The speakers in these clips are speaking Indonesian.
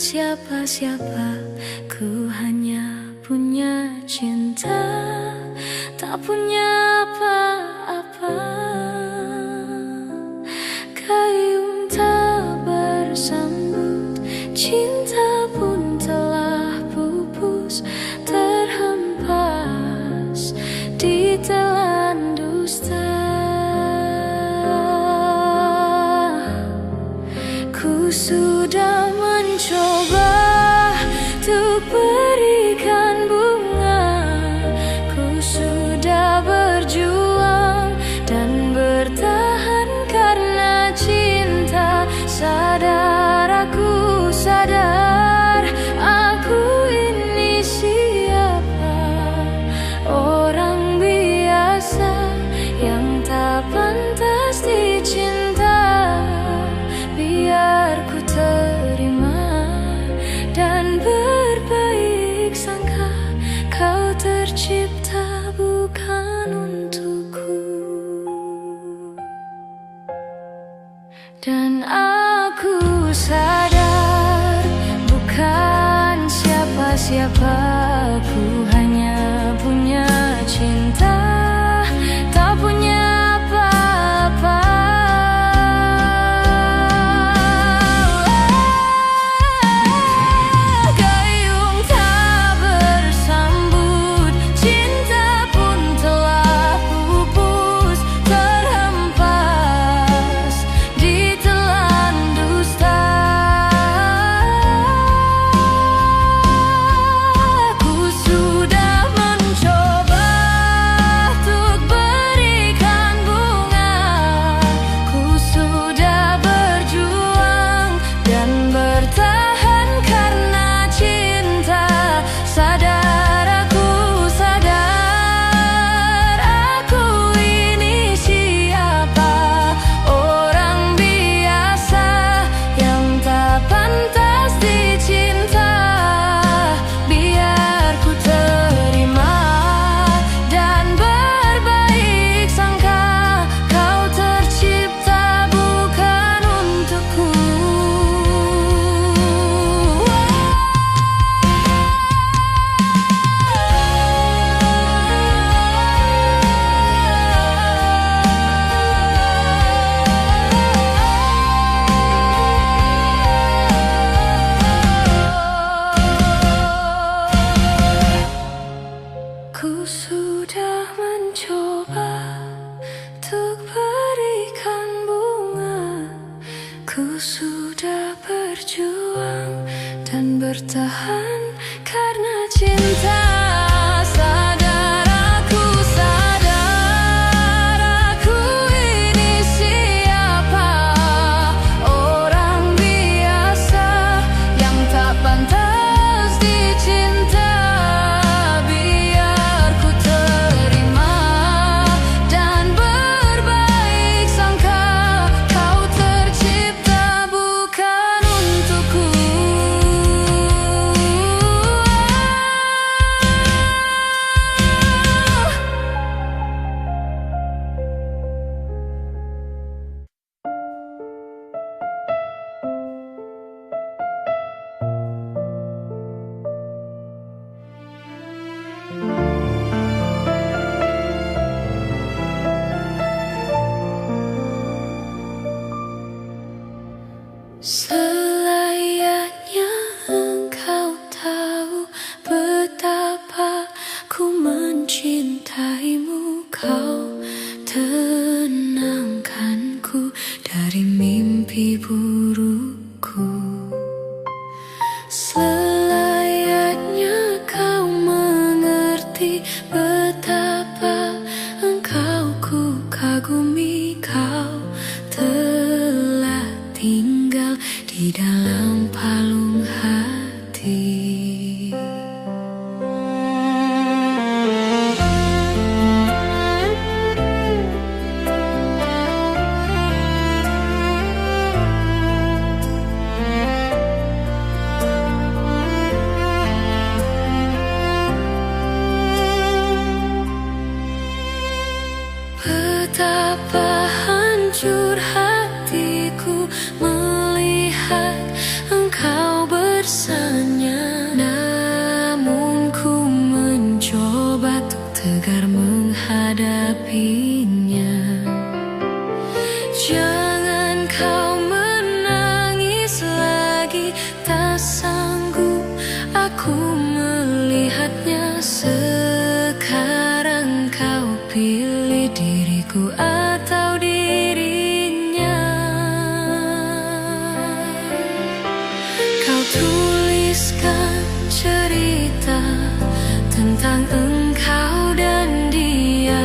siapa-siapa, ku hanya punya cinta, tak punya apa-apa. Gayung tak bersambut, cinta pun telah pupus, terhempas di telan dusta. Ku sudah mencoba untuk berikan bunga, ku sudah berjuang dan bertahan karena cinta. Sadar, aku sadar, aku ini siapa, orang biasa yang tak pantas dicinta. Biar ku terima dan berbaik sangka, kau tercipta bukan untukku. Dan aku sadar bukan siapa-siapa, ku hanya punya cinta, tak punya apa-apa. Gayung tak bersambut, cinta pun telah pupus, terhempas di telan dusta. Ku sudah mencoba untuk berikan bunga, ku sudah berjuang dan bertahan karena cinta. Sadar, aku sadar, aku ini siapa, orang biasa yang tak pantas dicinta. Biar ku terima dan berbaik sangka, kau tercipta bukan untukku. Ku sudah mencoba untuk berikan bunga, ku sudah berjuang dan bertahan karena cinta. Sadar, aku sadar, aku ini siapa, orang biasa yang tak pantas dicinta. Biar ku terima dan berbaik sangka, kau tercipta bukan untukku. Selayaknya engkau tahu betapa ku mencintaimu, kau tenangkanku dari mimpi burukku. Selayaknya kau mengerti betapa engkau ku kagumi, kau telah tinggal di dalam palung hati. Betapa hancur hatiku melihat engkau bersama lagi. Tak sanggup aku melihatnya. Sekarang kau pilih diriku atau dirinya. Kau tuliskan cerita tentang engkau dan dia,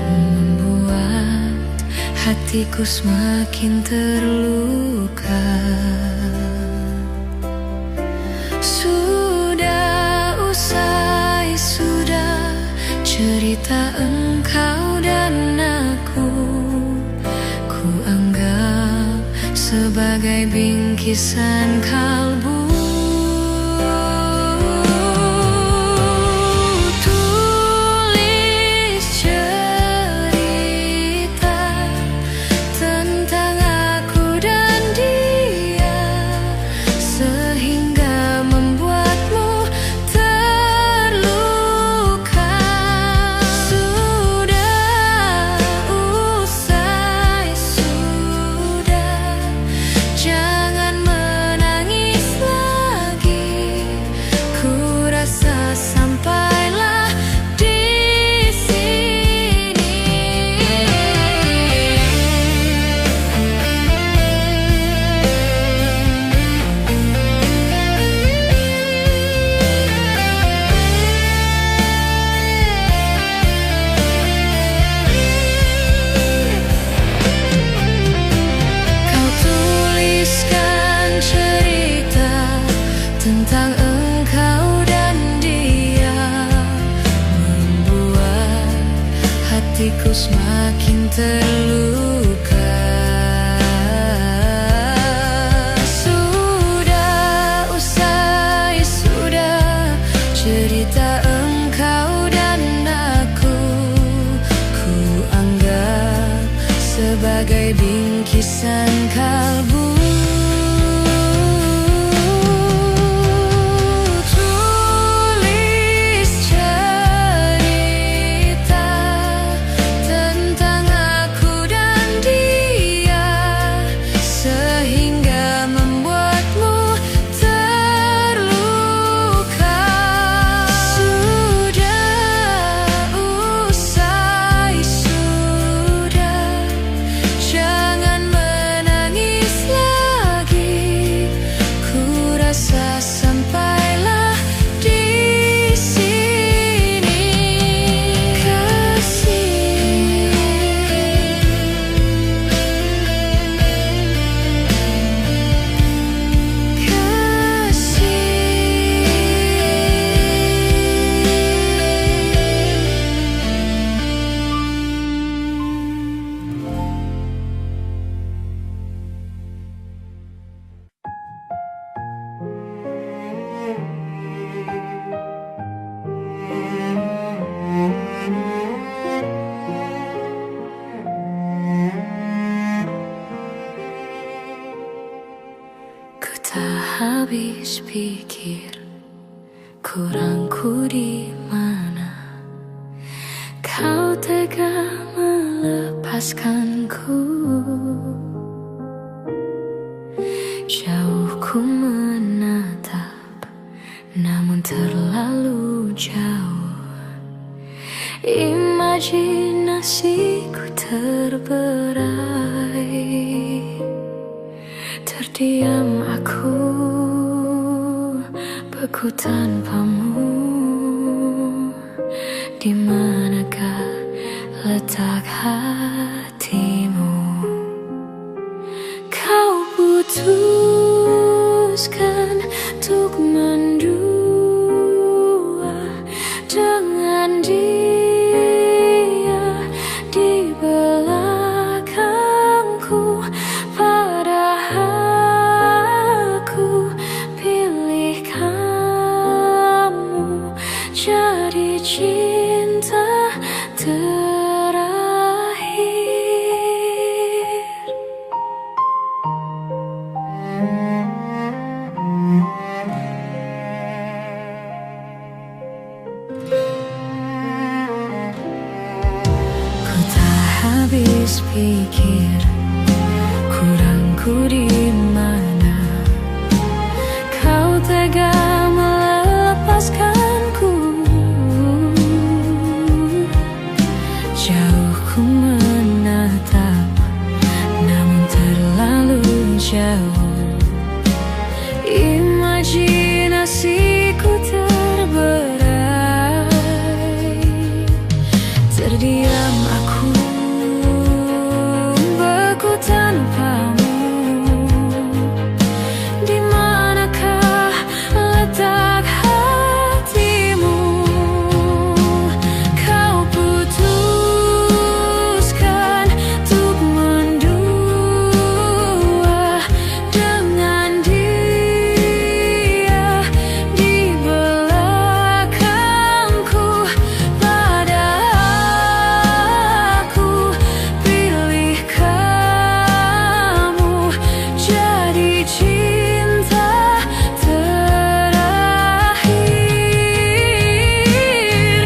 membuat hatiku semakin terluka. Sudah usai, sudah cerita engkau dan aku. Ku anggap sebagai bingkisan kalbu. Tentang engkau dan dia, membuat hatiku semakin terluka. Sudah usai, sudah cerita engkau dan aku. Ku anggap sebagai bingkisan kalbu. Habis pikir kurangku di mana, kau tega melepaskanku. Jauh ku menatap, namun terlalu jauh. Imajinasiku terberai. Terdiam aku, beku tanpamu. Di manakah letak hatimu? Kau putuskan untuk mendua dengan dia di belakangku. Padahal aku pilih kamu jadi cinta terakhir. Imajinasiku terberai, terdiam aku beku tanpamu. Di manakah letak hatimu? Kau putuskan untuk mendua dengan dia di belakangku. Pada aku pilih kamu jadi cinta terakhir.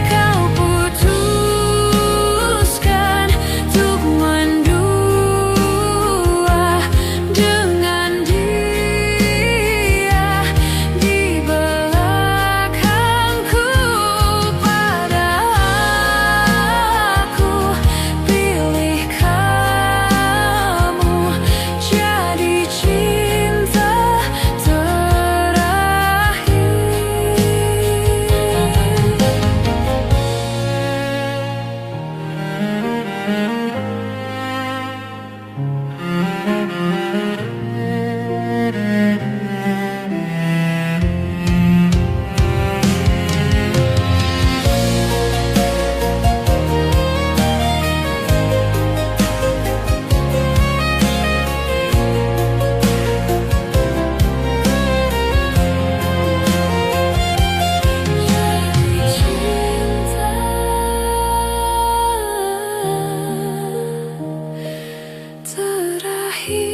Kau putuskan untuk mendua dengan dia di belakangku. Pada aku pilih kamu jadi cinta terakhir. Terakhir.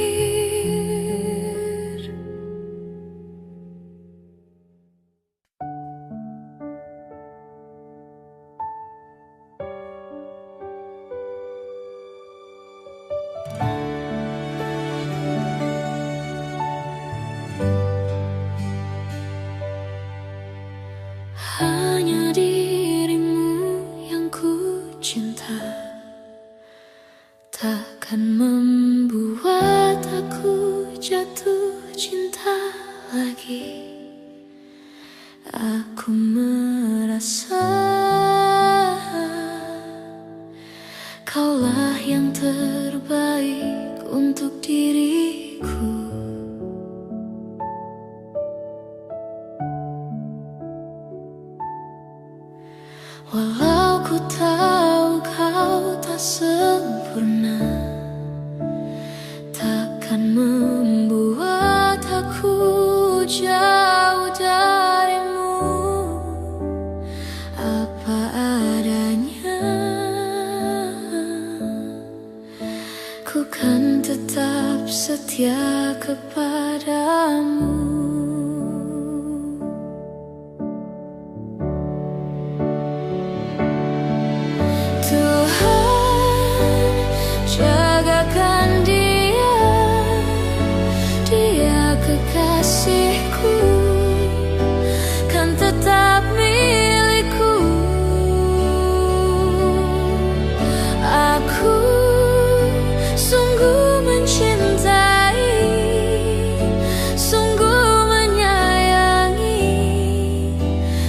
Hanya dirimu yang ku cinta, takkan membuat aku jatuh cinta lagi. Aku merasa kaulah yang terbaik untuk diriku. Walau ku tahu kau tak sempurna, takkan membuat aku jauh darimu. Apa adanya, ku kan tetap setia kepadamu. Tuhan, jagakan dia, dia kekasihku, kan tetap milikku. Aku sungguh mencintai, sungguh menyayangi,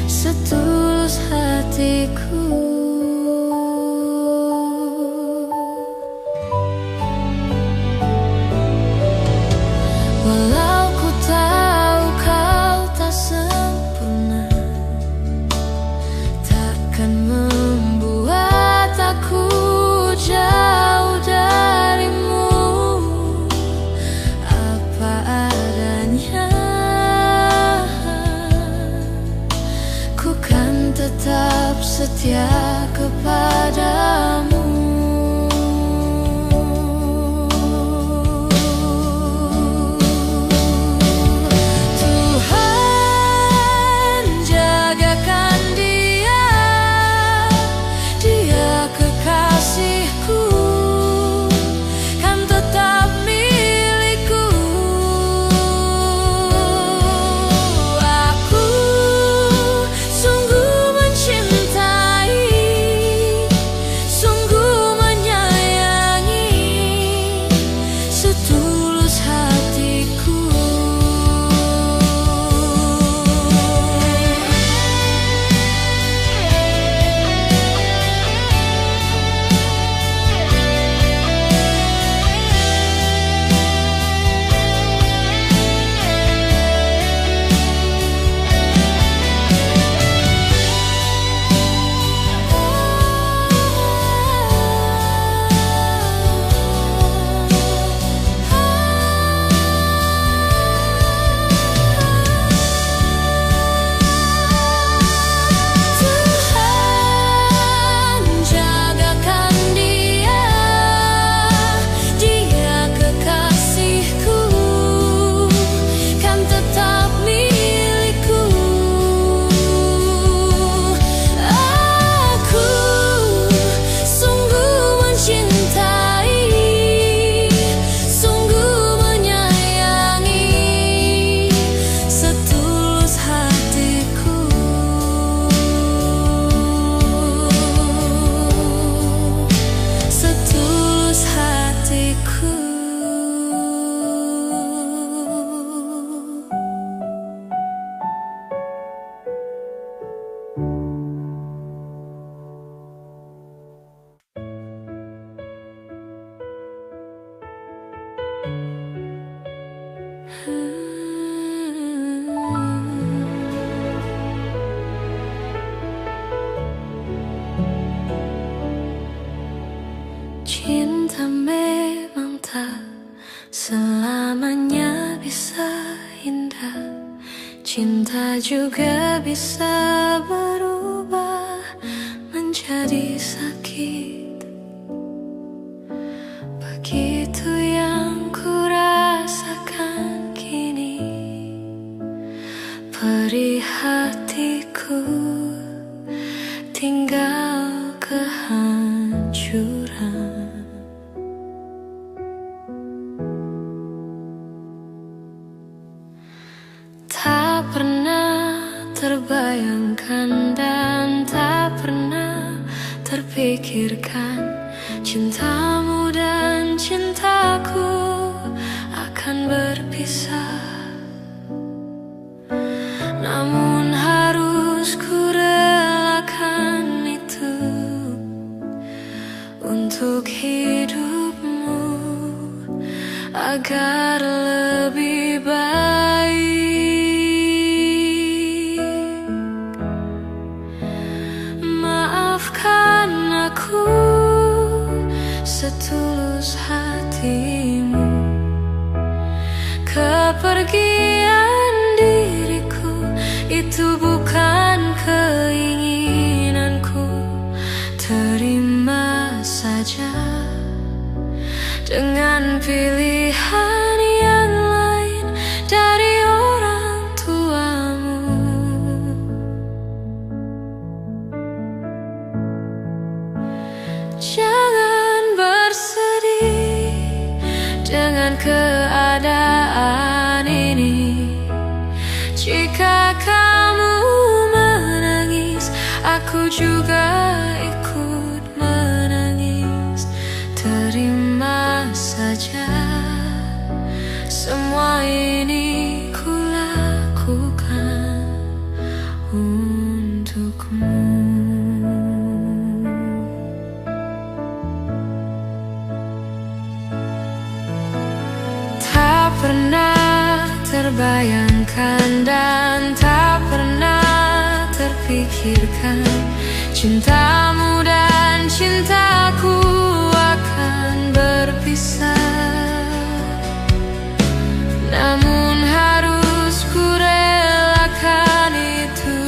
setulus hatiku. Walau ku tahu kau tak sempurna, takkan membuat aku jauh darimu. Apa adanya, ku kan tetap setia kepadamu. Tuhan, jagakan dia, dia kekasihku, kan tetap milikku. Aku sungguh mencintai, Cinta memang tak selamanya bisa indah. Cinta juga bisa berubah menjadi sakit. Begitu yang kurasakan kini, perih hatiku tinggal kehancuran. Tak pernah terbayangkan dan tak pernah terpikirkan cintamu dan cintaku akan berpisah. Namun harus kurelakan itu untuk hidupmu agar lebih baik. Maafkan aku setulus hatimu. Kepergian diriku itu bukan keinginanku. Terima saja dengan pilihan yang lain dari orang tuamu. Jangan bersedih dengan keadaan ini. Jika kamu menangis, aku juga ikut menangis. Terima saja semua ini kulakukan untukmu. Tak pernah terbayangkan dan tak pernah terpikirkan cintamu dan cintaku akan berpisah. Namun harus kurelakan itu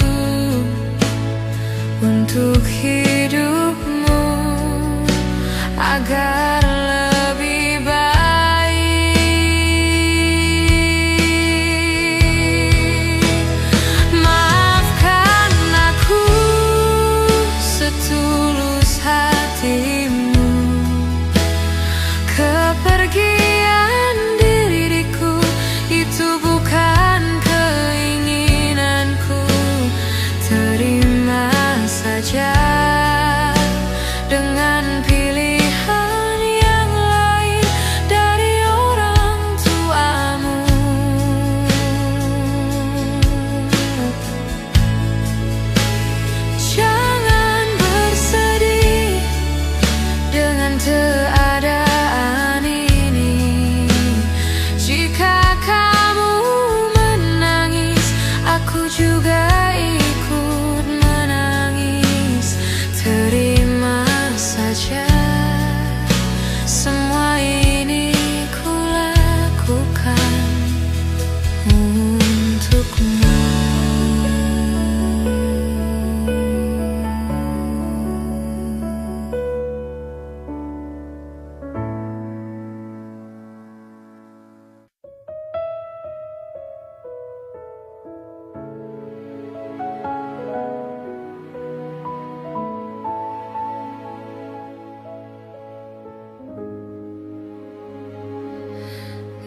untuk hidupmu agar lebih baik. Maafkan aku setulus hatimu. Kepergian diriku itu bukan keinginanku. Terima saja dengan pilihan yang lain dari orang tuamu. Jangan bersedih dengan keadaan ini. Jika kamu menangis, aku juga ikut menangis. Terima saja semua ini kulakukan untukmu.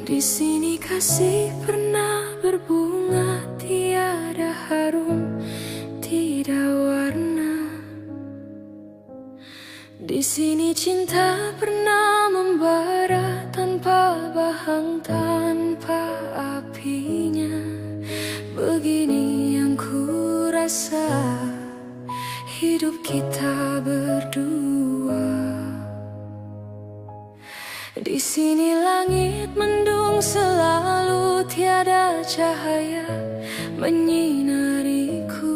Di sini kasih pernah berbunga, tiada harum, tidak warna. Di sini cinta pernah membara tanpa bahang, tanpa apinya. Begini yang ku rasa hidup kita berdua. Di sini langit mendung selalu, tiada tiada cahaya menyinariku.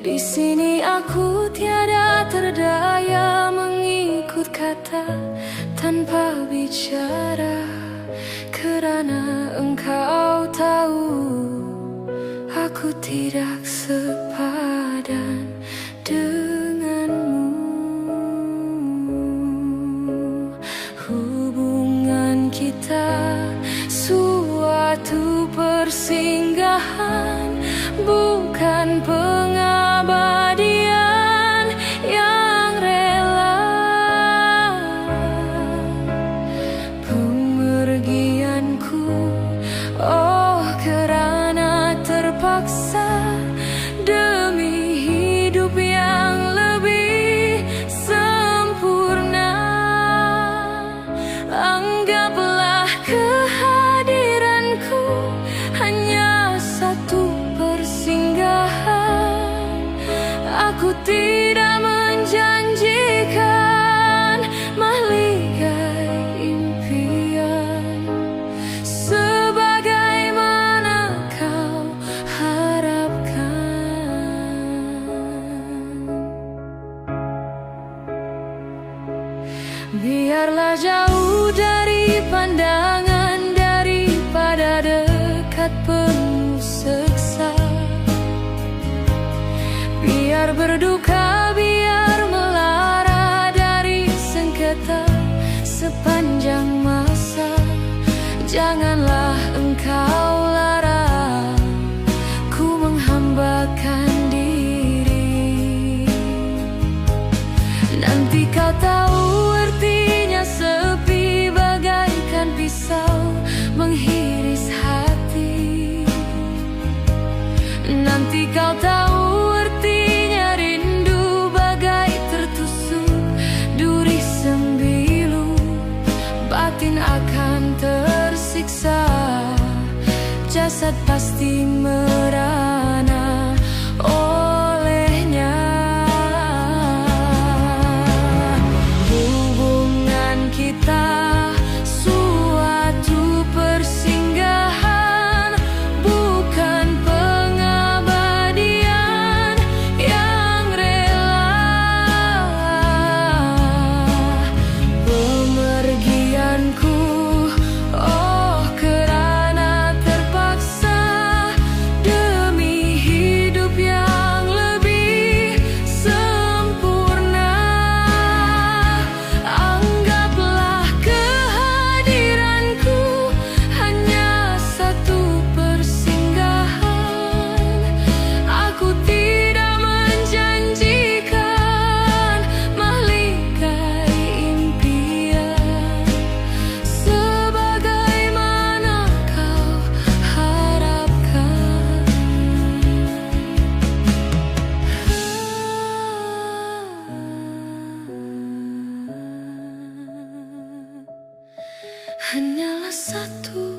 Di sini aku tiada terdaya mengikut kata tanpa bicara, kerana engkau tahu aku tidak sepadan denganmu. Hubungan kita suatu persinggahan, bukan pengabadian yang rela. Pemergianku, oh kerana terpaksa demi hidup yang lebih sempurna. Anggaplah kehadiranku hanya satu persinggahan. Aku tidak menjanjikan mahligai impian sebagaimana kau harapkan. Biarlah jauh dari pandangan daripada dekat penuh seksa. Biar berduka, biar melara dari sengketa sepanjang masa. Janganlah engkau larang ku menghambakan diri. Nanti kau tahu artinya sepi bagaikan pisau menghiris hati. Nanti kau tahu artinya rindu bagai tertusuk duri sembilu. Batin akan tersiksa, jasad pasti merana olehnya. Hubungan kita suatu persinggahan, bukan pengabadian yang rela. Pemergianku, oh kerana terpaksa demi hidup yang lebih sempurna. Anggaplah kehadiranku hanya satu persinggahan. Aku tidak menjanjikan mahligai impian sebagaimana kau harapkan. Hanyalah satu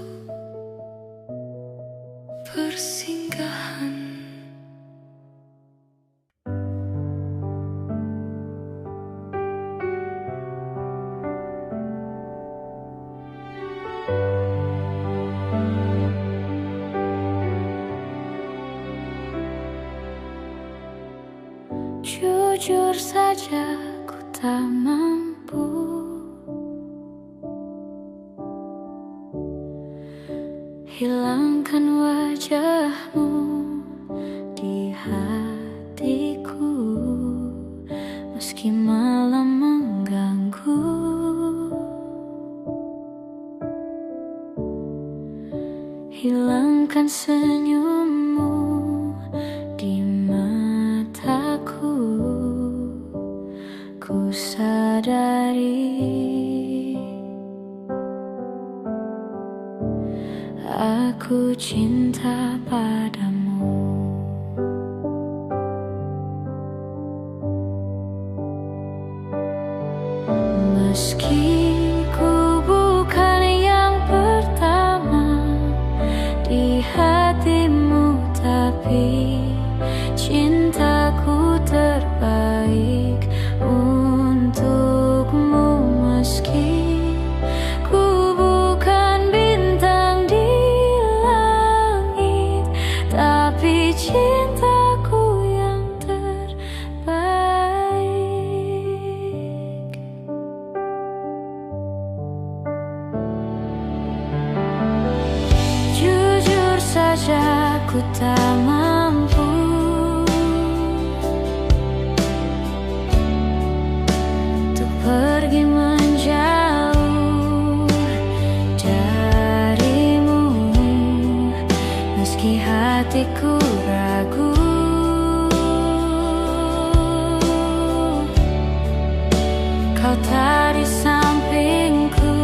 persinggahan. Jujur saja ku tak mampu hilangkan wajahmu di hatiku, meski malam mengganggu. Hilangkan senyummu di mataku. Ku sadari aku cinta padamu. Meski ku bukan yang pertama di hatimu, tapi cintaku terbaik untukmu. Meski ku bukan bintang saja ku tak mampu untuk pergi menjauh darimu, meski hatiku ragu. Kau tak di sampingku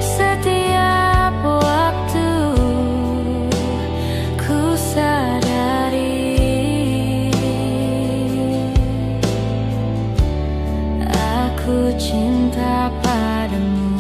setiap waktu. Ku sadari aku cinta padamu.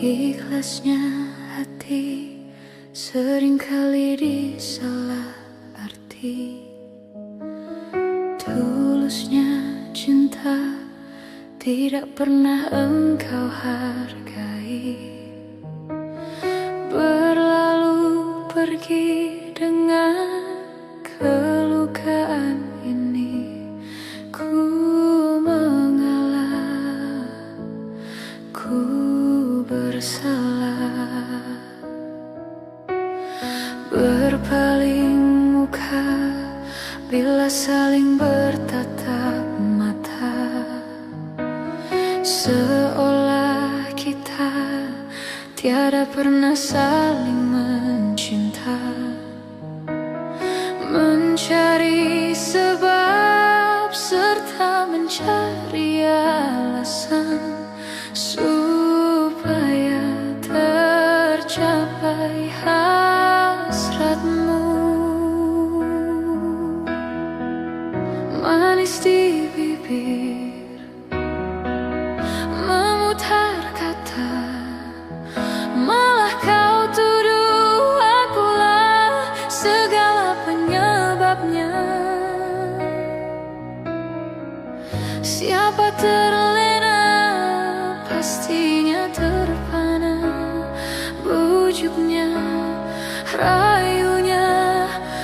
Ikhlasnya hati seringkali disalah arti. Tulusnya cinta tidak pernah engkau hargai. Berlalu pergi dengan kelukaan ini. Ku mengalah, ku bersalah. Berpaling muka bila saling bertatap mata, seolah kita tiada pernah saling mencinta. Mencari sebab serta mencari alasan supaya tercapai hasratmu. Manis di bibir, memutar kata, malah kau tuduh akulah segala penyebabnya. Siapa terlena pastinya terpana. Bujuknya, rayunya,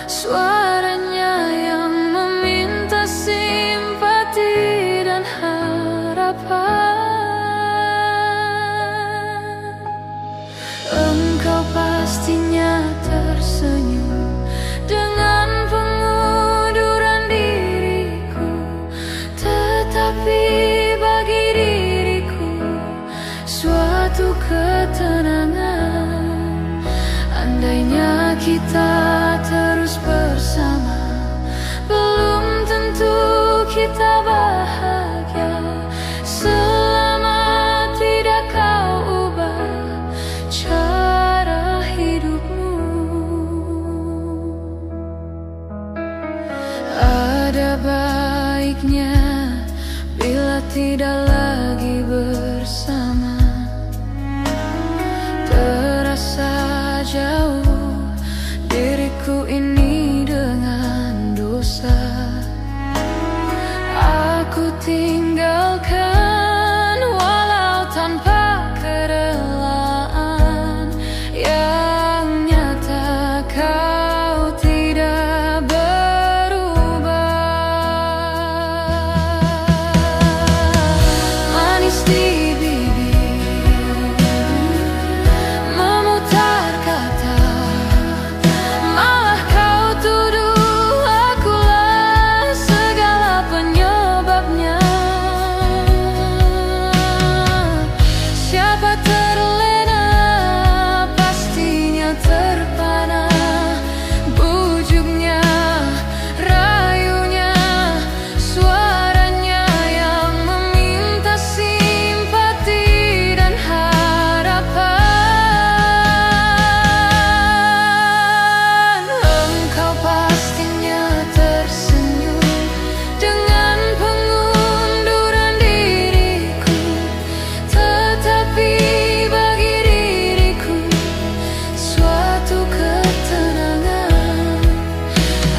suaranya yang tidak lagi bersama, terasa jauh diriku ini dengan dosa. Aku tinggalkan walau tanpa kerelaan, yang nyata kau tidak berubah. Manis di bibir memutar kata, malah kau tuduh akulah segala penyebabnya. Siapa terlena pastinya terpana, bujuknya, rayunya, suaranya yang meminta simpati dan harapan. Engkau pastinya tersenyum dengan pengunduran diriku, tetapi bagi diriku suatu ketenangan.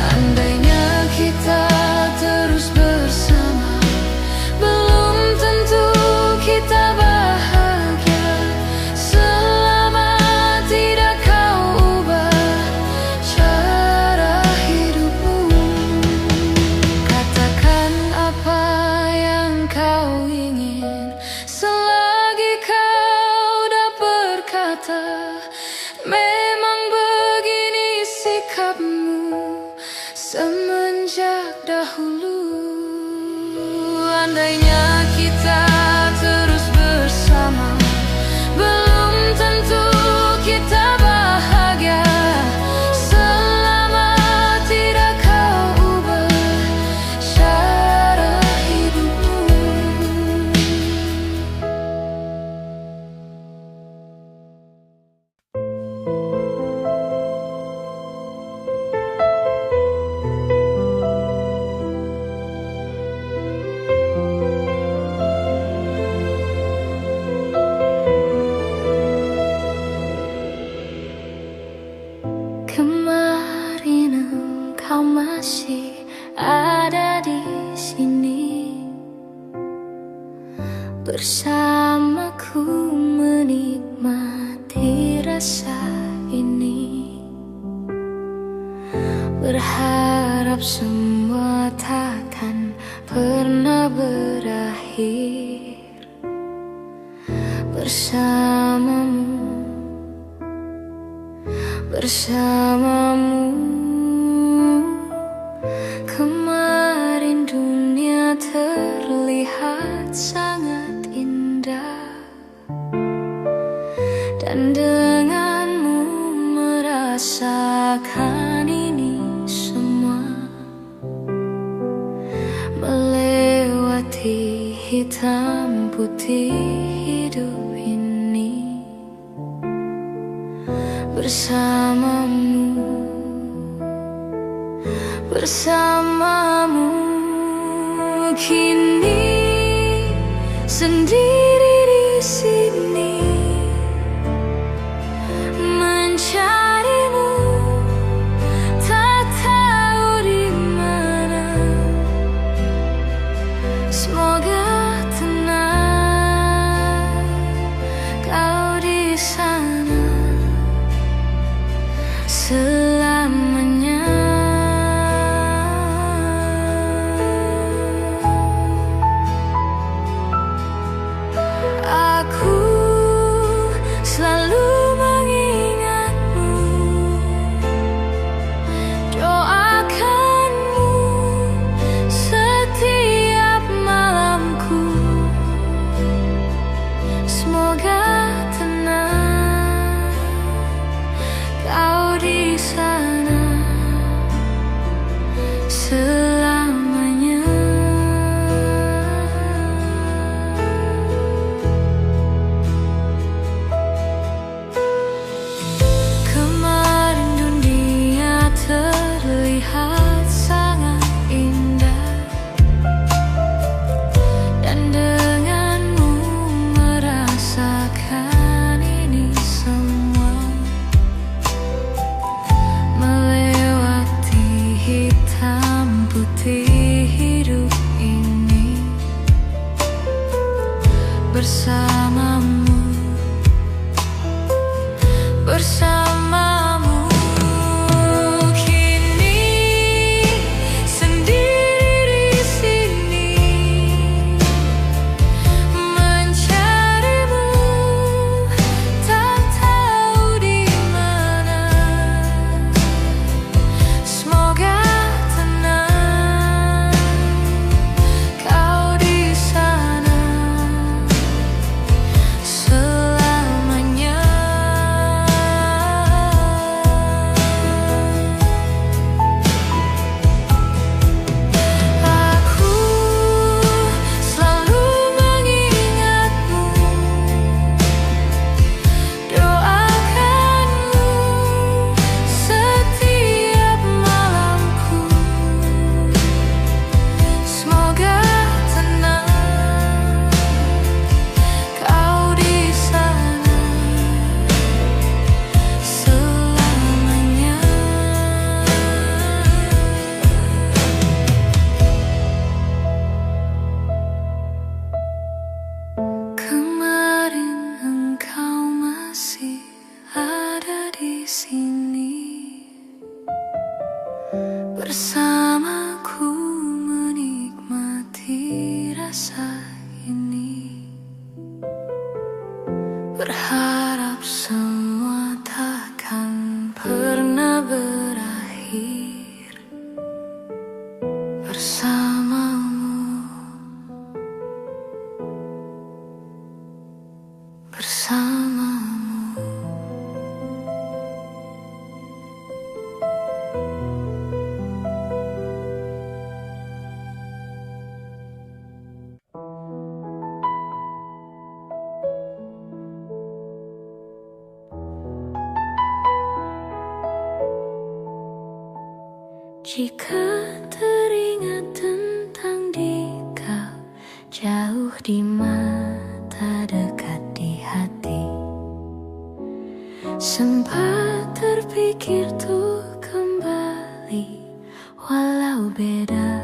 Andainya kita terus bersama, belum tentu kita bahagia selama tidak kau ubah cara hidupmu. Katakan apa yang kau ingin selagi kau dah berkata, memang begini sikapmu semenjak dahulu. Andainya kita terus bersama, belum tentu kita bahagia selama tidak kau ubah cara hidupmu. Kemarin engkau masih ada di sini, bersamaku menikmati rasa ini. Berharap semua takkan pernah berakhir bersamamu. Kemarin dunia terlihat sangat indah, dan denganmu merasakan ini semua, melewati hitam putih hidup ini. Bersamamu kini sendiri di sini, mencarimu tak tahu di mana. Semoga tenang kau di sana selamanya. Aku bersamaku menikmati rasa ini, berharap semua takkan pernah berakhir bersamamu, bersamamu. Jika teringat tentang dikau, jauh di mata dekat di hati, sempat terpikir tuh kembali, walau beda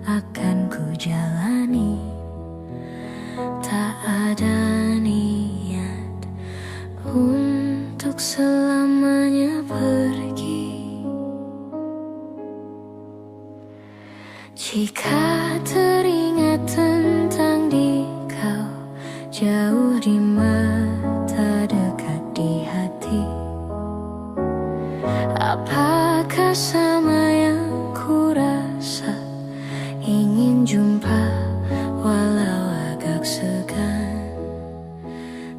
akan ku jalani. Tak ada niat untuk selamanya pergi. Jika teringat tentang dikau, jauh di mata dekat di hati, apakah sama yang ku rasa? Ingin jumpa walau agak segan.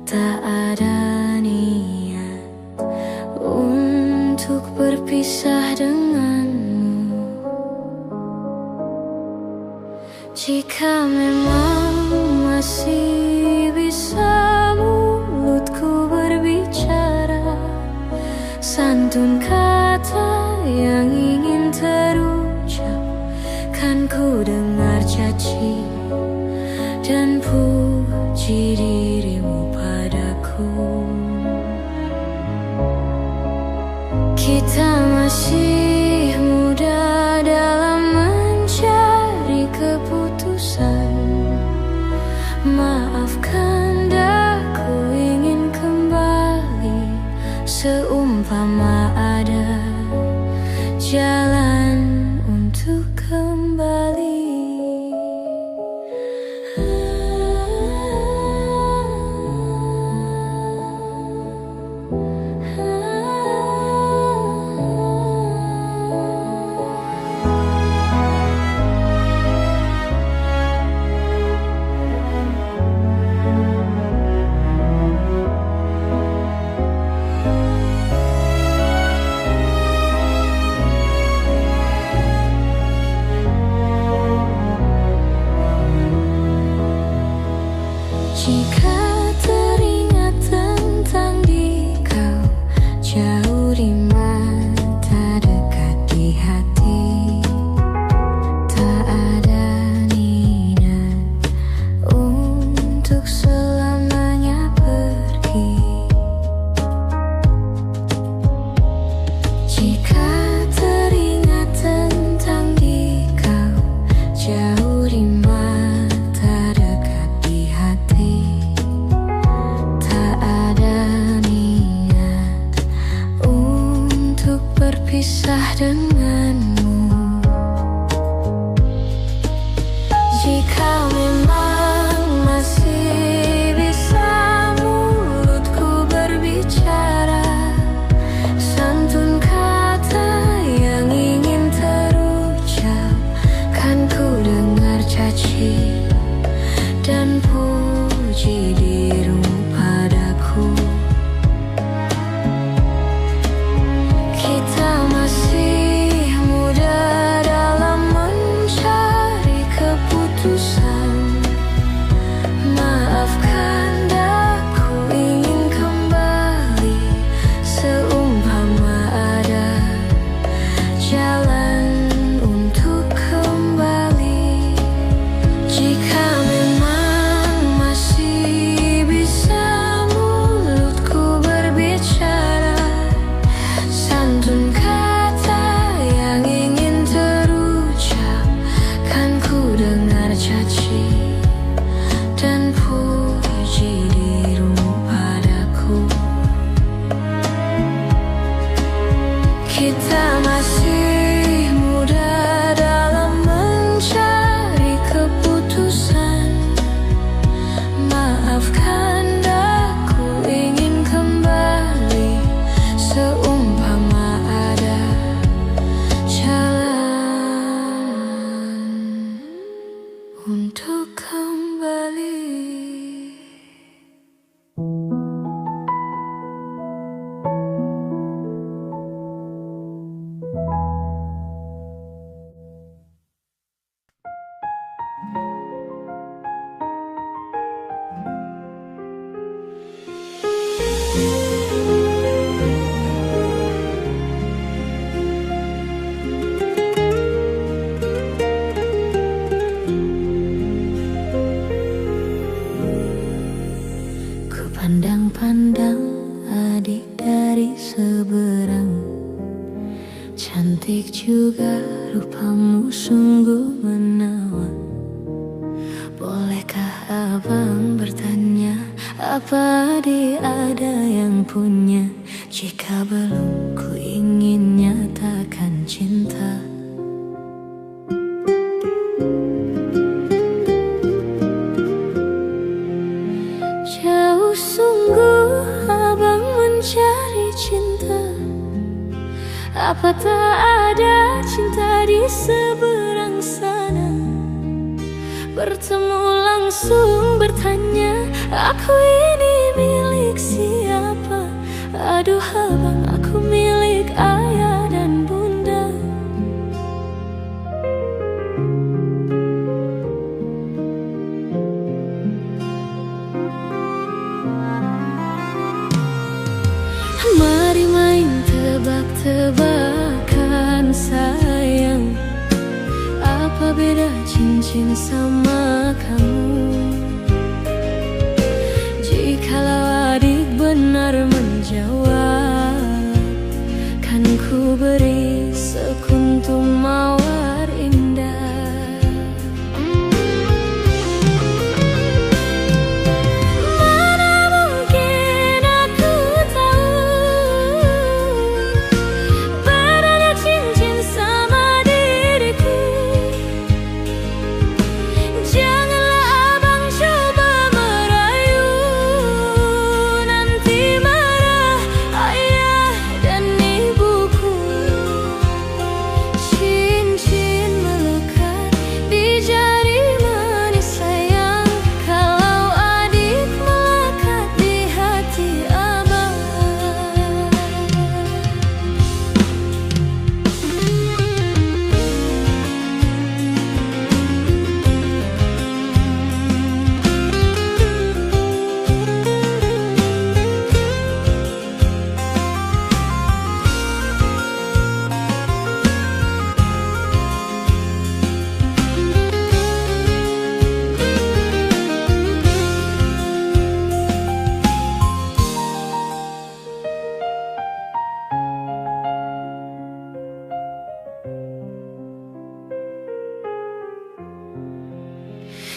Tak ada niat untuk berpisah denganmu. Jika memang masih bisa mulutku berbicara, santun kata yang ingin terucap, kan ku dengar caci dan puji dirimu padaku. Kita masih muda dalam mencari keputusan. Maafkan daku ingin kembali, seumpama ada jalan untuk kembali. rupamu sungguh menawan. Bolehkah abang bertanya, apa dia ada yang punya? Jika belum, ku ingin nyatakan cinta. Jauh sungguh abang mencari cinta. Apa tak ada cinta di seberang sana? Bertemu langsung bertanya, aku ini milik siapa? Aduh abang, aku milik ayah dan bunda. Mari main tebak-tebakan sayang, apa beda cincin sama kamu? Jikalau adik benar menjawab, kan ku beri sekuntum mawar indah.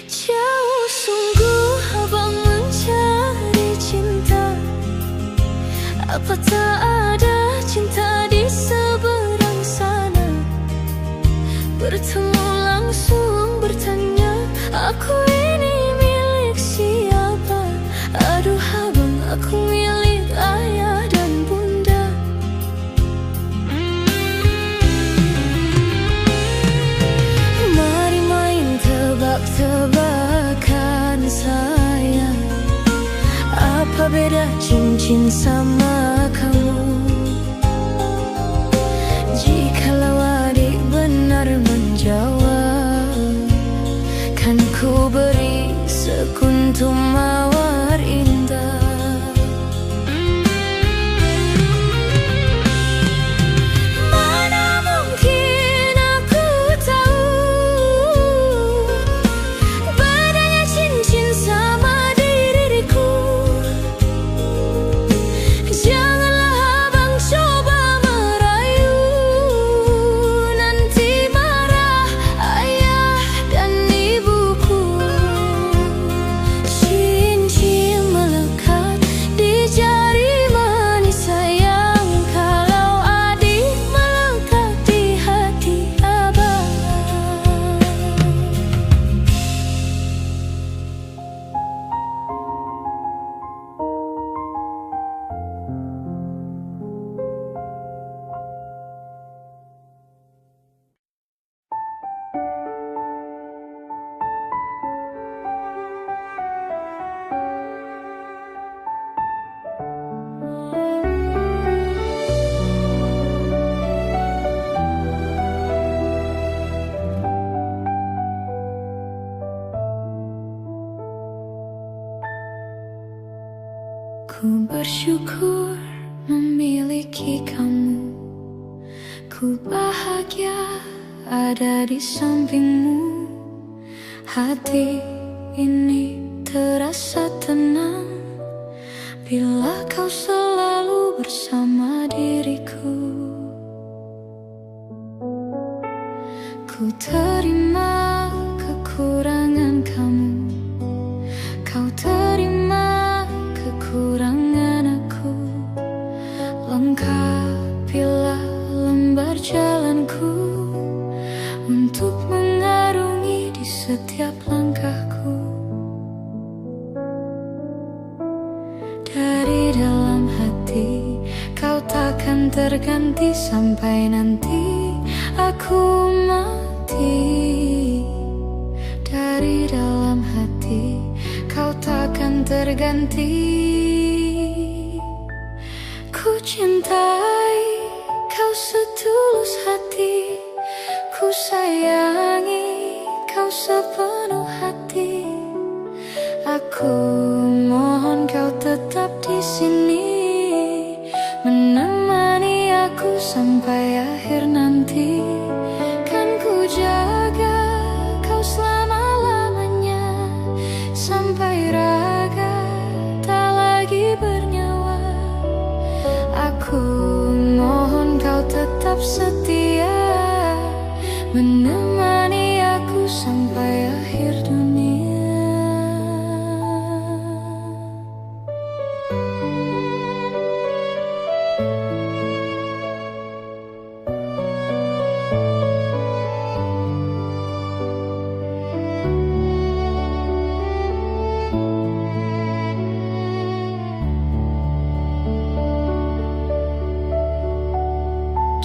Jauh sungguh abang mencari cinta. Apa tak ada cinta di seberang sana? Bertemu langsung bertanya, aku ini milik siapa? Aduh abang, aku milik ayah dan bunda. Mari main tebak-tebakan sayang, apa beda cincin sama kamu? Jikalau adik benar menjawab, kan ku beri sekuntum mawar indah. Ku bersyukur memiliki kamu. Ku bahagia ada di sampingmu. Hati ini terasa tenang bila kau selalu bersama diriku. Ku terima kekurangan kamu, kau terima kekurangan aku. Lengkapilah lembar jalanku untuk mengarungi di setiap langkahku. Dari dalam hati kau takkan terganti sampai nanti aku mati. Dari dalam hati kau takkan terganti. Ku cintai kau setulus hati, ku sayangi kau sepenuh hati. Aku mohon kau tetap di sini, menemani aku sampai akhir nanti. Kan ku jaga kau selama-lamanya, sampai raga tak lagi bernyawa. Aku mohon kau tetap setia, menemani aku sampai akhir dunia.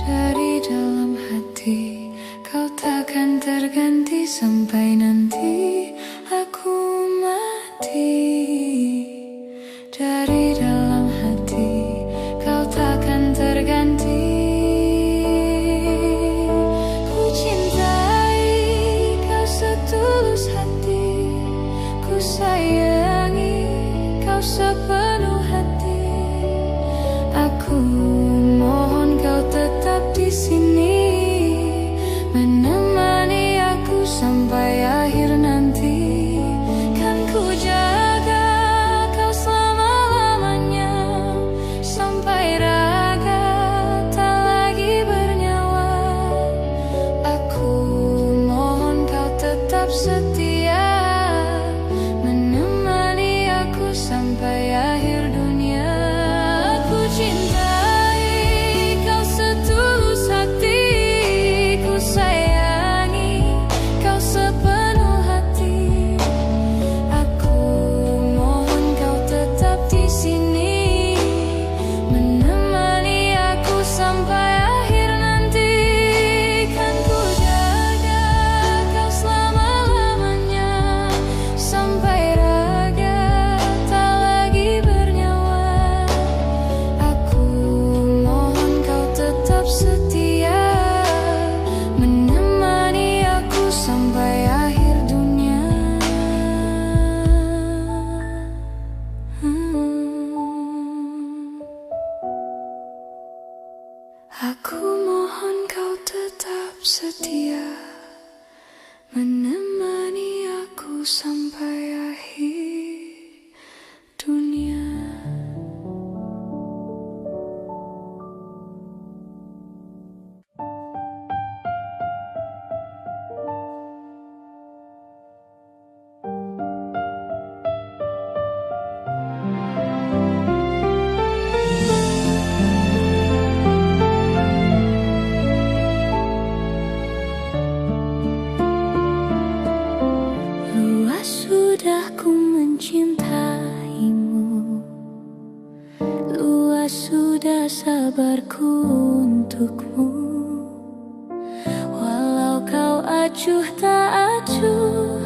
Dari dalam hati kau takkan terganti sampai nanti aku mati. Dari dalam hati kau takkan terganti. Ku cintai kau setulus hati, ku sayangi kau sepenuh hati. Aku mohon kau tetap di sini, menemani aku sampai akhir nanti. Kan ku jaga kau selama-lamanya, sampai raga tak lagi bernyawa. Aku mohon kau tetap setia, menemani aku sampai akhir dunia. Aku cintai kau setulus hati, ku sayangi kau sepenuh hati. Aku mohon kau tetap di sini, menemani aku sampai akhir nanti. Kan ku jaga kau selama-lamanya, sampai raga tak lagi bernyawa. Aku mohon kau tetap setia, menemani aku sampai akhir dunia. Aku mohon kau tetap setia, menemani aku sampai akhir dunia. Luas sudah ku mencintaimu, luas sudah sabarku untukmu. Walau kau acuh tak acuh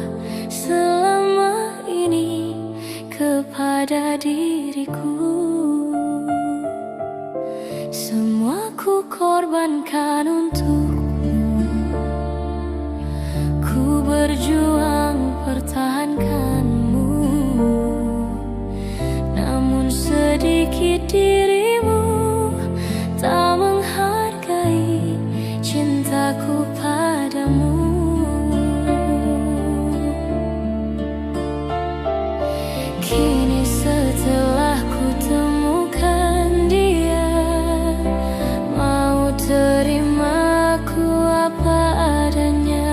selama ini kepada diriku, semua ku korbankan untukmu. Ku berjuang pertahankanmu, namun sedikit dirimu tak menghargai cintaku padamu. Kini setelah ku temukan dia, mau terima ku apa adanya.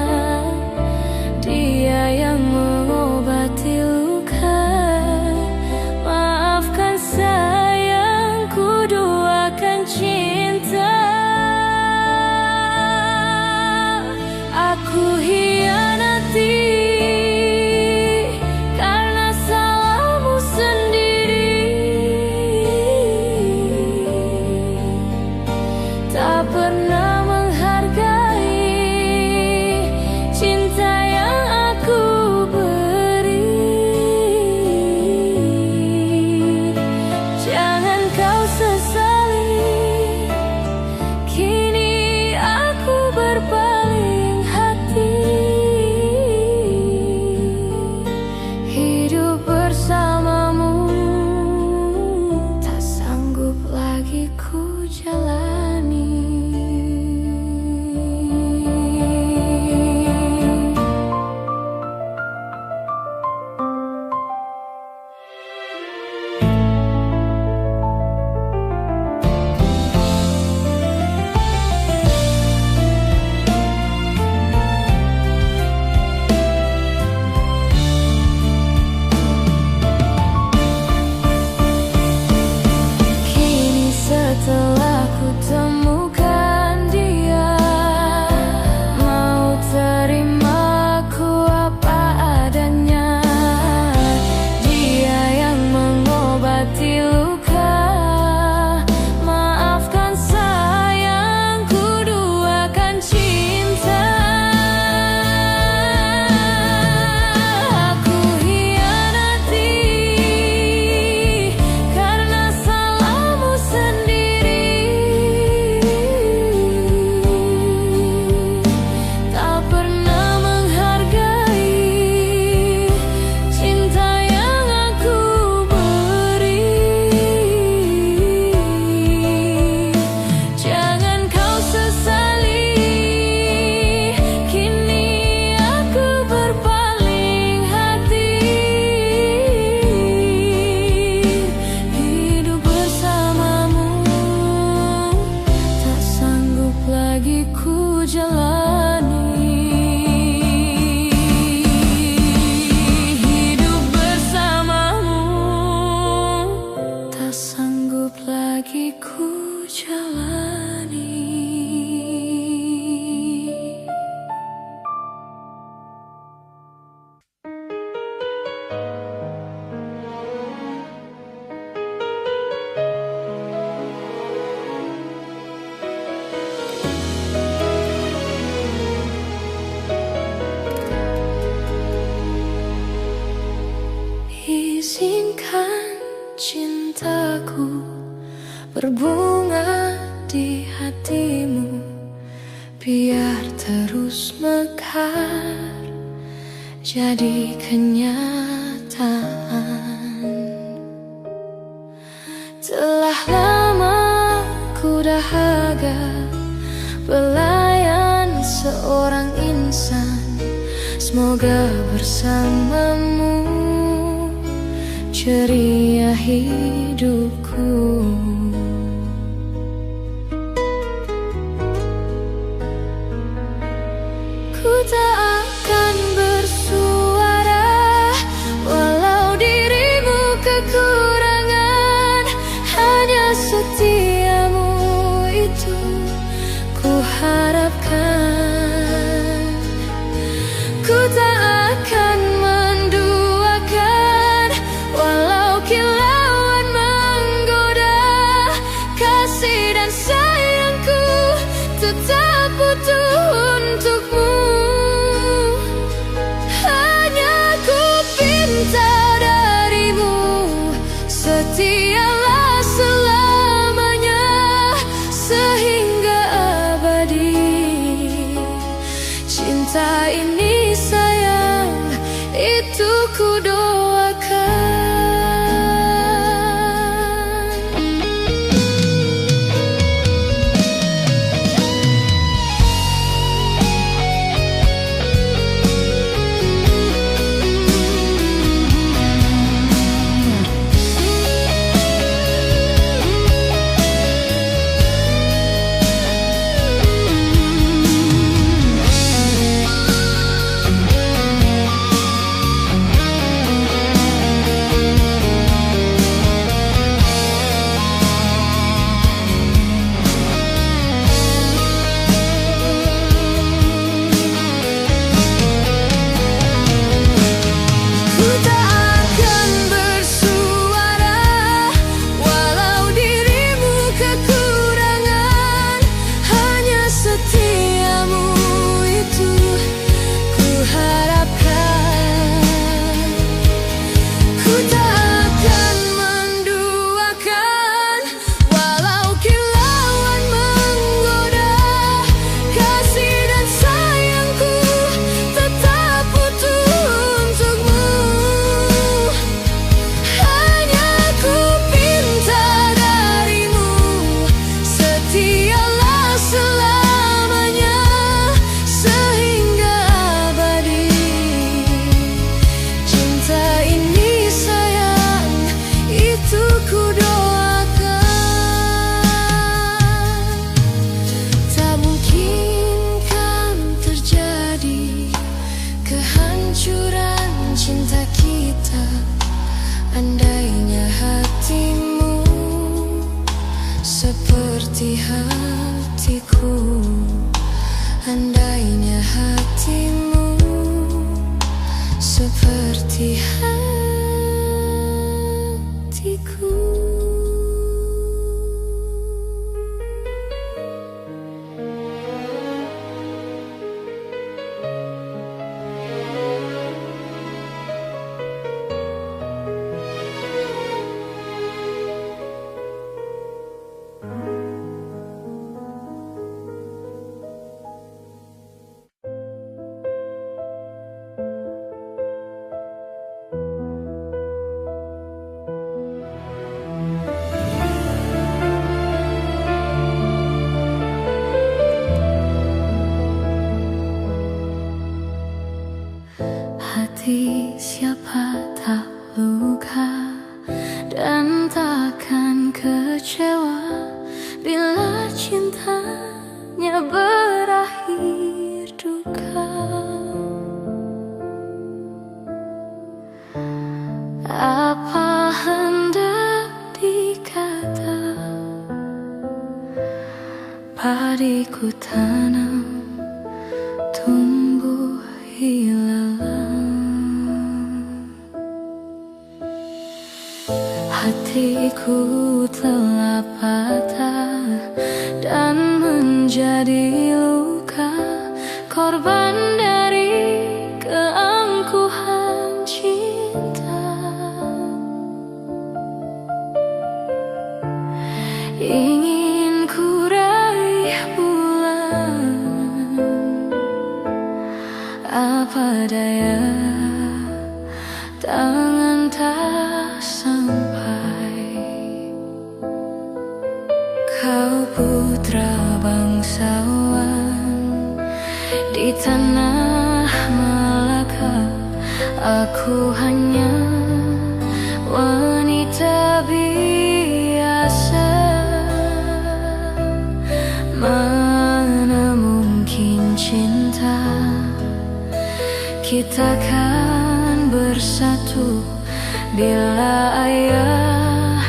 berbunga di hatimu, biar terus mekar jadi kenyataan. Telah lama ku dahaga pelayan seorang insan, semoga bersamamu ceria hidupku. Ku tak akan bersuara walau dirimu kekurangan, hanya setiamu itu ku harapkan. Ku tak akan menduakan walau kilauan menggoda, kasih dan sayangku tetap butuh untukmu. Setialah selamanya sehingga abadi. Cinta ini sayang, itu ku doakan. Andainya hatimu seperti hatiku, andainya hatimu seperti hatiku. Hati siapa tak luka dan takkan kecewa bila cintanya berakhir duka. Apa hendak dikata, padiku tanam tumbuh hilang. Hatiku telah patah dan menjadi luka, korban dari keangkuhan cinta. Apa daya, tangan tak sampai. Kau putra bangsawan di tanah Malaka. Aku hanya wanita biasa. Mana mungkin cinta kita kan bersatu bila ayah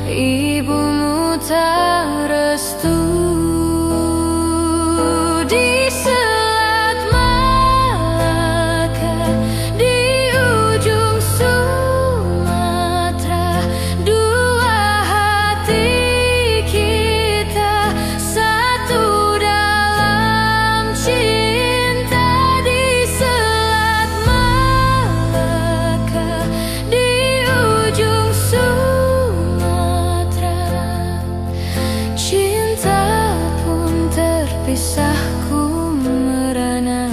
ibumu tak restu. Di Selat Malaka, di ujung Sumatera, dua hati kita satu dalam cinta. Di Selat Malaka, di ujung Sumatera, cinta pun terpisahku merana.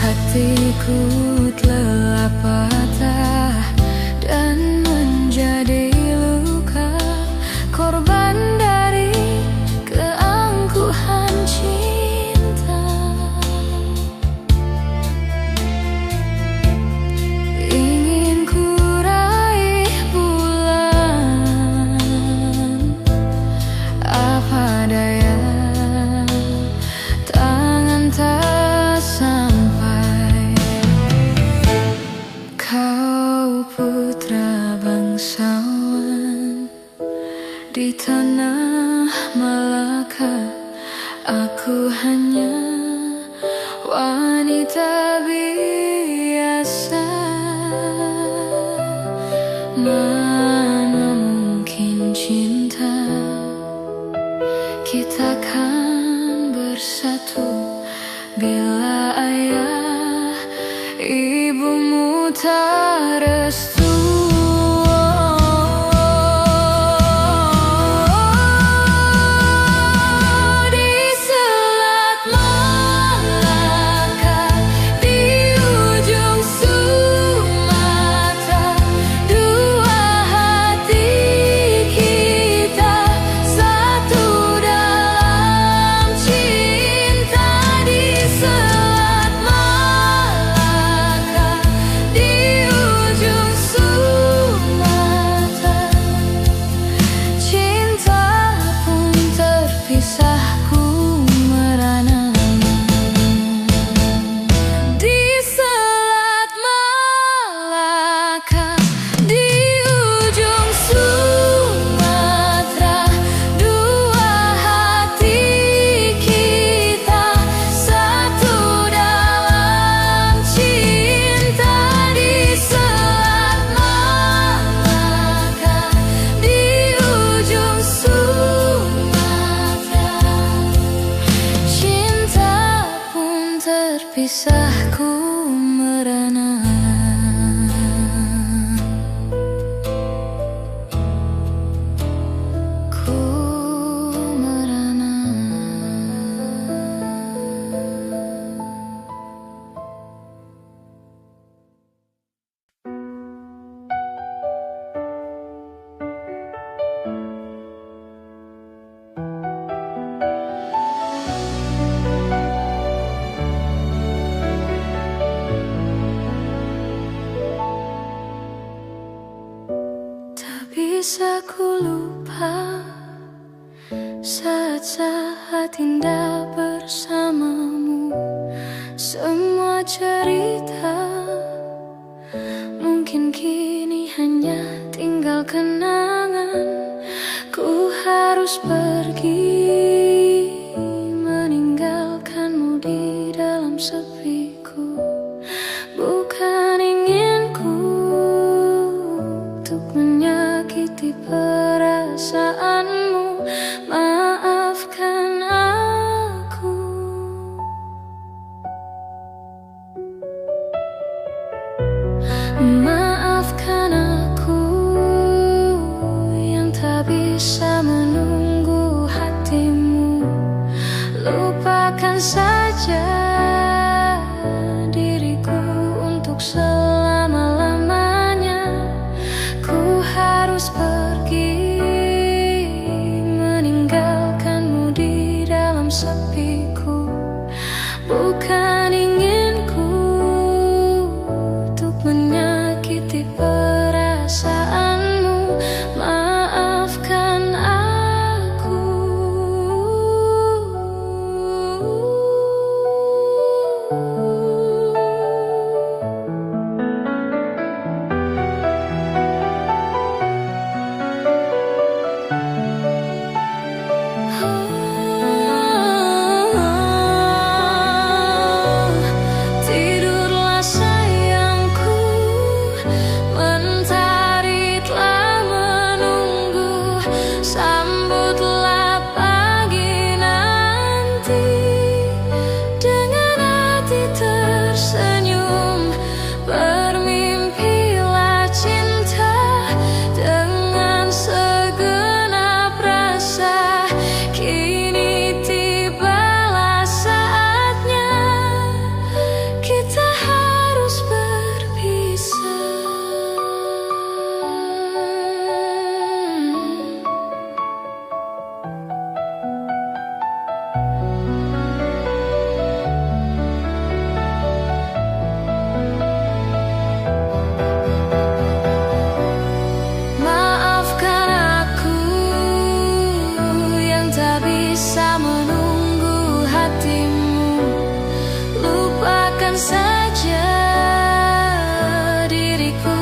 Hatiku telah patah dan menjadi luka, korban dari keangkuhan cinta. Ingin ku raih bulan, apa daya, tangan tak sampai. Kau putra bangsawan di tanah Malaka. Aku hanya wanita biasa. Mana mungkin cinta kita kan bersatu bila ayah ibumu tak restu. Di Selat Malaka, di ujung Sumatera, dua hati kita satu dalam cinta. Di Selat Malaka, di ujung Sumatera, cinta pun terpisahku merana. Di Selat Malaka, di ujung Sumatera, dua hati kita satu dalam cinta. Di Selat Malaka, di ujung Sumatera, cinta pun terpisahku merana. Ku merana. Tak bisa ku lupa saat-saat indah bersamamu. Semua cerita mungkin kini hanya tinggal kenangan. Ku harus pergi meninggalkanmu di dalam sepiku. Bukan inginku untuk menyakiti perasaanmu. Maafkan aku. Maafkan aku yang tak bisa menunggu hatimu. Lupakan saja diriku untuk selama-lamanya. Ku harus pergi, meninggalkanmu di dalam sepiku. Bukan inginku untuk menyakiti perasaanmu. Maafkan aku. Tidurlah sayangku, mentari telah menunggu. Sambutlah pagi nanti dengan hati tersenyum. Bermimpilah cinta dengan segenap rasa. Kini tibalah saatnya kita harus berpisah. Maafkan aku yang tak bisa menunggu hatimu. Lupakan saja diriku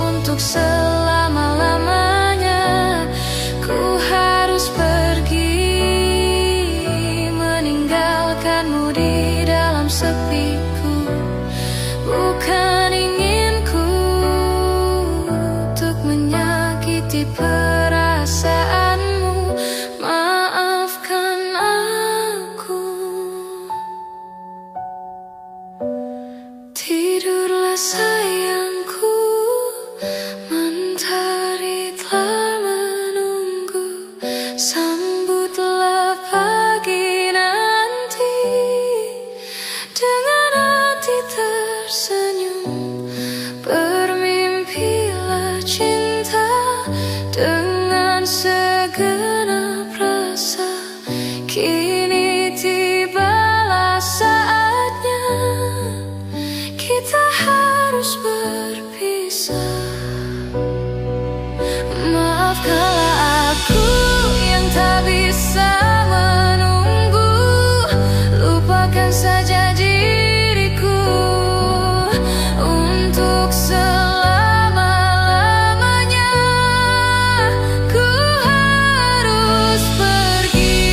untuk selama-lamanya. Ku harus pergi, meninggalkanmu di dalam sepiku. Bukan inginku untuk menyakiti perasaanmu. Maafkan aku. Tidurlah sayangku, mentari telah menunggu. Sambutlah pagi nanti dengan hati tersenyum. Bermimpilah cinta dengan segenap rasa. Kini tibalah saatnya kita harus berpisah. Maafkanlah aku yang tak bisa menunggu. Lupakan saja diriku untuk selama-lamanya. Ku harus pergi.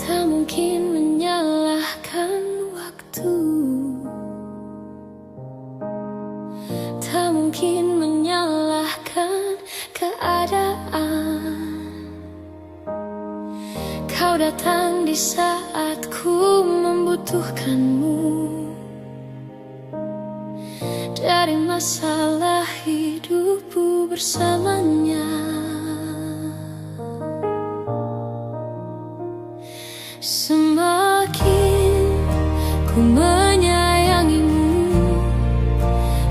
Tak mungkin menyalahkan waktu, tak mungkin menyalahkan keadaan. Kau datang di saat ku membutuhkanmu. Dari masalah hidupku bersamanya, semakin ku menyayangimu,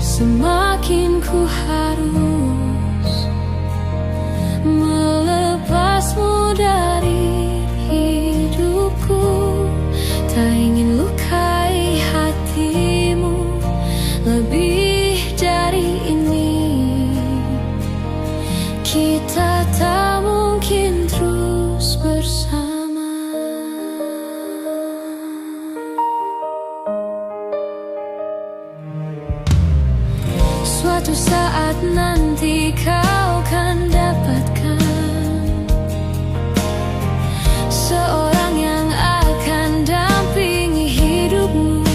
semakin ku harus melepasmu dari hidupku. Tak ingin lukai hatimu lebih dari ini. Kita tak mungkin terus bersama. Suatu saat nanti kau kan dapatkan seorang yang akan dampingi hidupmu.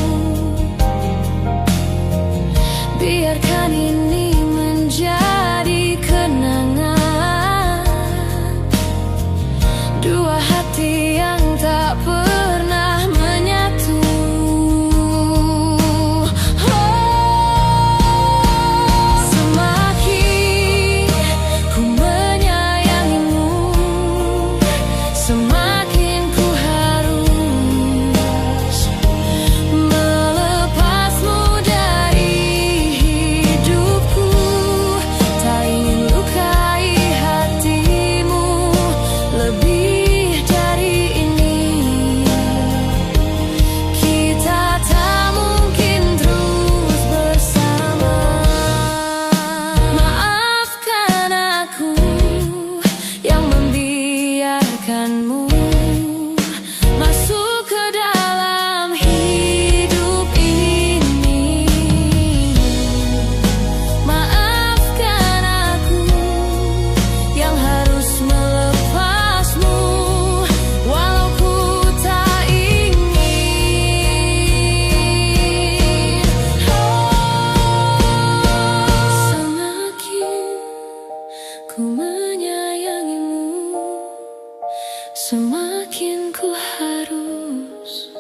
Biarkan ini menjadi kenangan, dua hati yang tak pernah menyatu. Semakin ku menyayangimu, semakin ku harus melepasmu dari hidupku. Tak ingin lukai hatimu lebih dari ini. Kita tak mungkin terus bersama. Maafkan aku yang membiarkanmu masuk ke dalam hidup ini. Maafkan aku yang harus melepasmu walau ku tak ingin. Semakin ku menyayangimu, semakin ku harus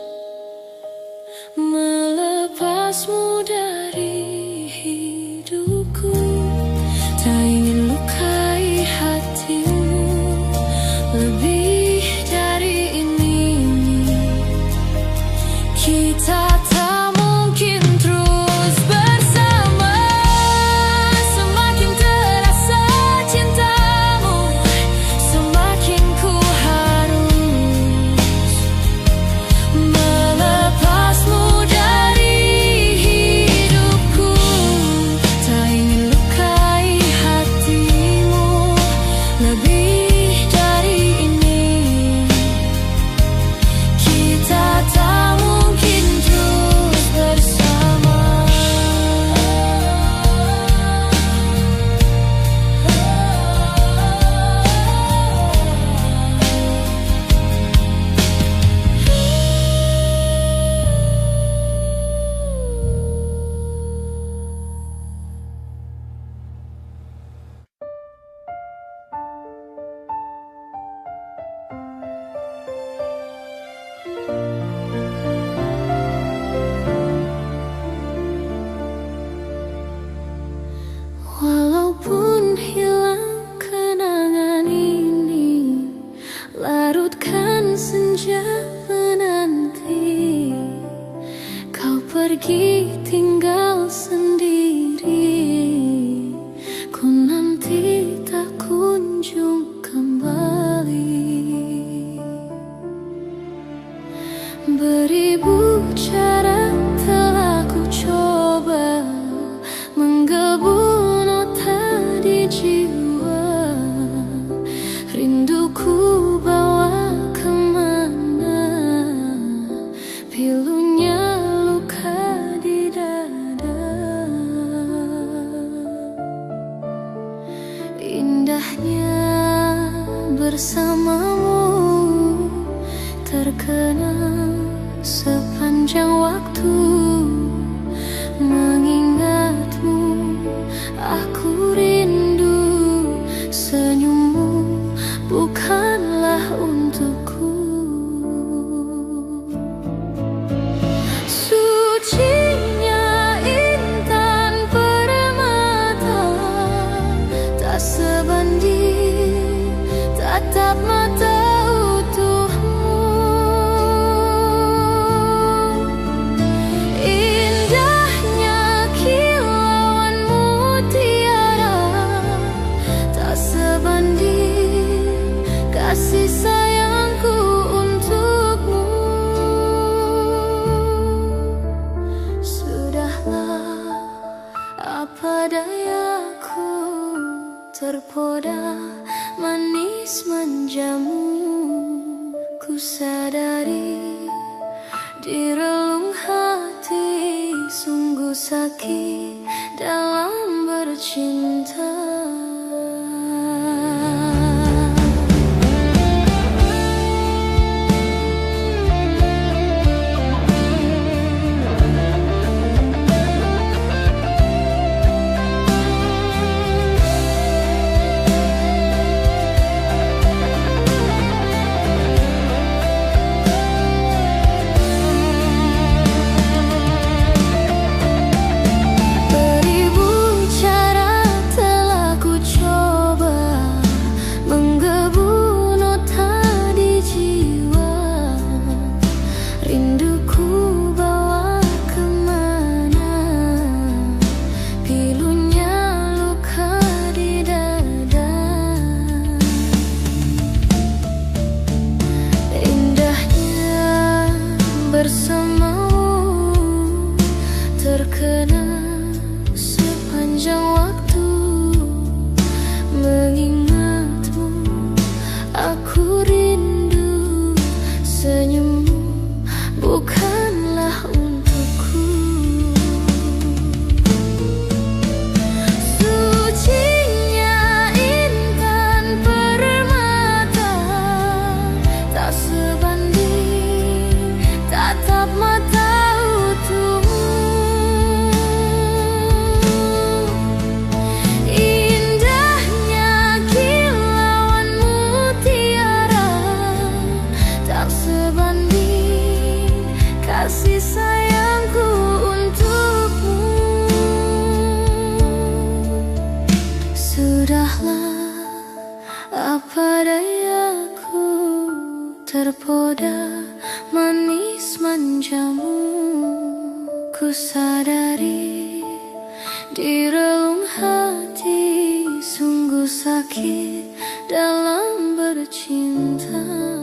melepasmu dari hidupku. Tak ingin lukai hatimu lebih dari ini. Kita tak mungkin terus bersama. Semakin terasa cintamu, semakin ku harus melepasmu dari hidupku. Tak ingin lukai hatimu lebih dari ini. Kita tak mungkin terus bersama. Walaupun hilang kenangan ini, larutkan senja menanti. Kau pergi tinggal sendiri, ku nanti tak kunjung kembali. Beribu cara telah ku coba menggebu nota di jiwa. Rinduku bawa kemana, pilunya luka di dada. Ku sadari di relung hati sungguh sakit dalam bercinta.